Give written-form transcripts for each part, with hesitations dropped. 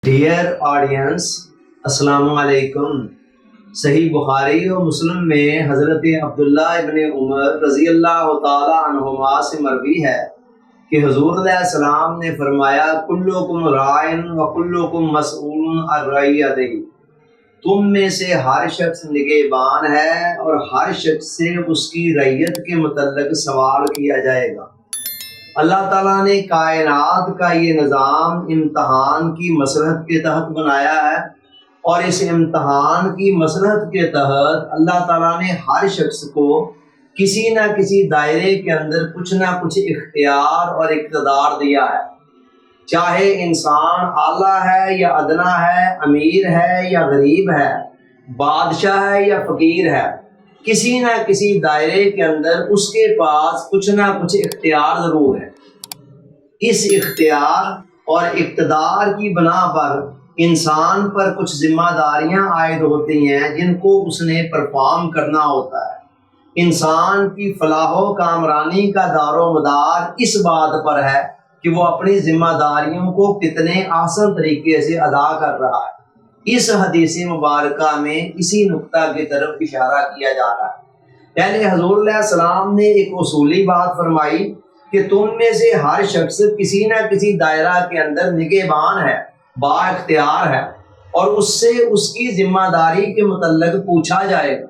Dear audience, السلام علیکم۔ صحیح بخاری و مسلم میں حضرت عبداللہ ابن عمر رضی اللہ تعالی عنہما سے مروی ہے کہ حضور علیہ السلام نے فرمایا کلکم رائن و کلکم مسئول عن رعیتہ، تم میں سے ہر شخص نگہبان ہے اور ہر شخص سے اس کی رعیت کے متعلق سوال کیا جائے گا۔ اللہ تعالیٰ نے کائنات کا یہ نظام امتحان کی مصلحت کے تحت بنایا ہے، اور اس امتحان کی مصلحت کے تحت اللہ تعالیٰ نے ہر شخص کو کسی نہ کسی دائرے کے اندر کچھ نہ کچھ اختیار اور اقتدار دیا ہے، چاہے انسان اعلیٰ ہے یا ادنا ہے، امیر ہے یا غریب ہے، بادشاہ ہے یا فقیر ہے، کسی نہ کسی دائرے کے اندر اس کے پاس کچھ نہ کچھ اختیار ضرور ہے۔ اس اختیار اور اقتدار کی بنا پر انسان پر کچھ ذمہ داریاں عائد ہوتی ہیں جن کو اس نے پرفارم کرنا ہوتا ہے۔ انسان کی فلاح و کامرانی کا دار و مدار اس بات پر ہے کہ وہ اپنی ذمہ داریوں کو کتنے آسان طریقے سے ادا کر رہا ہے۔ اس حدیث مبارکہ میں اسی نقطہ کی طرف اشارہ کیا جا رہا ہے۔ پہلے حضور علیہ السلام نے ایک اصولی بات فرمائی کہ تم میں سے ہر شخص کسی نہ کسی دائرہ کے اندر نگہبان ہے، با اختیار ہے، اور اس سے اس کی ذمہ داری کے متعلق پوچھا جائے گا۔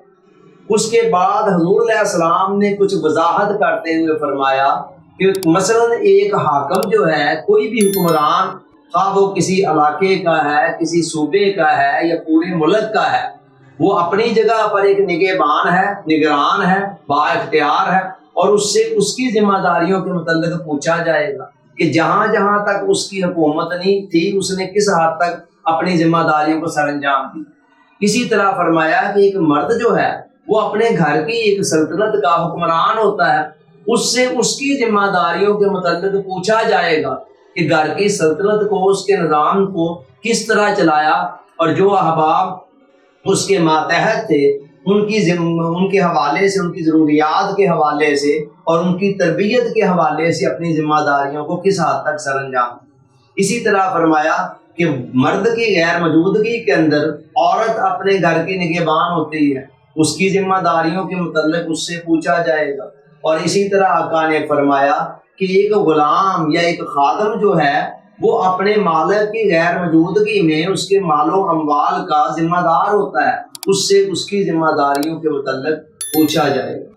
اس کے بعد حضور علیہ السلام نے کچھ وضاحت کرتے ہوئے فرمایا کہ مثلا ایک حاکم جو ہے، کوئی بھی حکمران، خواہ وہ کسی علاقے کا ہے، کسی صوبے کا ہے یا پورے ملک کا ہے، وہ اپنی جگہ پر ایک نگہبان ہے، نگران ہے، با اختیار ہے، اور اس سے اس کی ذمہ داریوں کے متعلق پوچھا جائے گا کہ جہاں جہاں تک اس کی حکومت نہیں تھی اس نے کس حد تک اپنی ذمہ داریوں کو سر انجام دی۔ اسی طرح فرمایا کہ ایک مرد جو ہے وہ اپنے گھر کی ایک سلطنت کا حکمران ہوتا ہے، اس سے اس کی ذمہ داریوں کے متعلق پوچھا جائے گا کہ گھر کی سلطنت کو، اس کے نظام کو کس طرح چلایا، اور جو احباب اس کے ماتحت تھے ان کے حوالے سے، ان کی ضروریات کے حوالے سے اور ان کی تربیت کے حوالے سے اپنی ذمہ داریوں کو کس حد تک سر انجام دی۔ اسی طرح فرمایا کہ مرد کی غیر موجودگی کے اندر عورت اپنے گھر کی نگہبان ہوتی ہے، اس کی ذمہ داریوں کے متعلق اس سے پوچھا جائے گا۔ اور اسی طرح آقا نے فرمایا کہ ایک غلام یا ایک خادم جو ہے وہ اپنے مالک کی غیر موجودگی میں اس کے مال و اموال کا ذمہ دار ہوتا ہے، اس سے اس کی ذمہ داریوں کے متعلق پوچھا جائے گا۔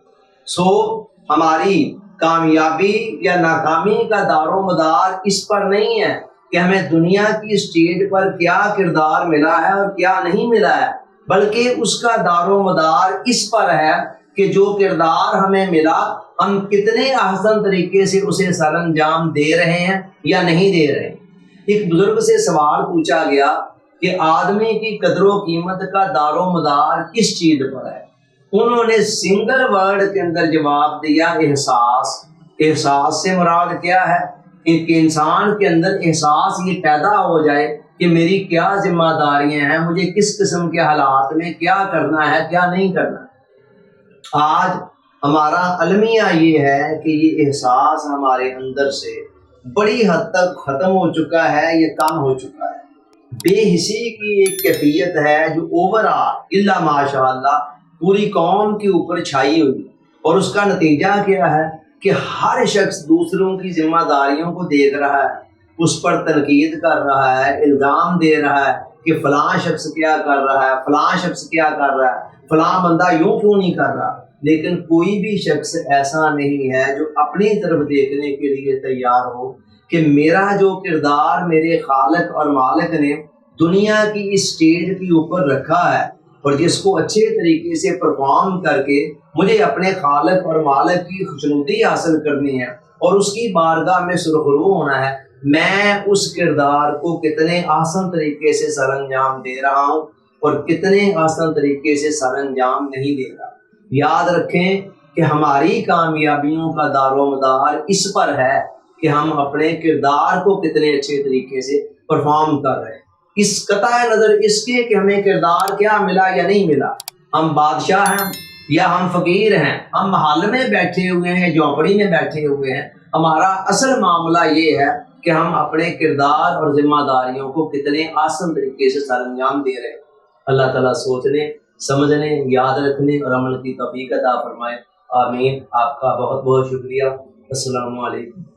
ہماری کامیابی یا ناکامی کا دار و مدار اس پر نہیں ہے کہ ہمیں دنیا کی اسٹیج پر کیا کردار ملا ہے اور کیا نہیں ملا ہے، بلکہ اس کا دار و مدار اس پر ہے کہ جو کردار ہمیں ملا ہم کتنے احسن طریقے سے اسے سر انجام دے رہے ہیں یا نہیں دے رہے ہیں۔ ایک بزرگ سے سوال پوچھا گیا کہ آدمی کی قدر و قیمت کا دار و مدار کس چیز پر ہے؟ انہوں نے سنگل ورڈ کے اندر جواب دیا، احساس۔ احساس سے مراد کیا ہے؟ ایک انسان کے اندر احساس یہ پیدا ہو جائے کہ میری کیا ذمہ داریاں ہیں، مجھے کس قسم کے حالات میں کیا کرنا ہے، کیا نہیں کرنا۔ آج ہمارا المیہ یہ ہے کہ یہ احساس ہمارے اندر سے بڑی حد تک ختم ہو چکا ہے یا کم ہو چکا ہے۔ بے حسی کی ایک کیفیت ہے جو اوورآل الا ماشاء اللہ پوری قوم کے اوپر چھائی ہوئی، اور اس کا نتیجہ کیا ہے کہ ہر شخص دوسروں کی ذمہ داریوں کو دیکھ رہا ہے، اس پر تنقید کر رہا ہے، الزام دے رہا ہے کہ فلاں شخص کیا کر رہا ہے، فلاں شخص کیا کر رہا ہے، فلاں بندہ یوں کیوں نہیں کر رہا۔ لیکن کوئی بھی شخص ایسا نہیں ہے جو اپنی طرف دیکھنے کے لیے تیار ہو کہ میرا جو کردار میرے خالق اور مالک نے دنیا کی اس اسٹیج کے اوپر رکھا ہے، اور جس کو اچھے طریقے سے پرفارم کر کے مجھے اپنے خالق اور مالک کی خوشنودی حاصل کرنی ہے اور اس کی بارگاہ میں سرخرو ہونا ہے، میں اس کردار کو کتنے آسان طریقے سے سر انجام دے رہا ہوں اور کتنے آسان طریقے سے سر انجام نہیں دے رہا۔ یاد رکھیں کہ ہماری کامیابیوں کا دار و مدار اس پر ہے کہ ہم اپنے کردار کو کتنے اچھے طریقے سے پرفارم کر رہے ہیں۔ اس قطع نظر اس کے کہ ہمیں کردار کیا ملا یا نہیں ملا، ہم بادشاہ ہیں یا ہم فقیر ہیں، ہم محل میں بیٹھے ہوئے ہیں، جھونپڑی میں بیٹھے ہوئے ہیں، ہمارا اصل معاملہ یہ ہے کہ ہم اپنے کردار اور ذمہ داریوں کو کتنے آسان طریقے سے سر انجام دے رہے ہیں۔ اللہ تعالیٰ سوچنے، سمجھنے، یاد رکھنے اور عمل کی توفیق عطا فرمائے۔ آمین۔ آپ کا بہت بہت شکریہ۔ السلام علیکم۔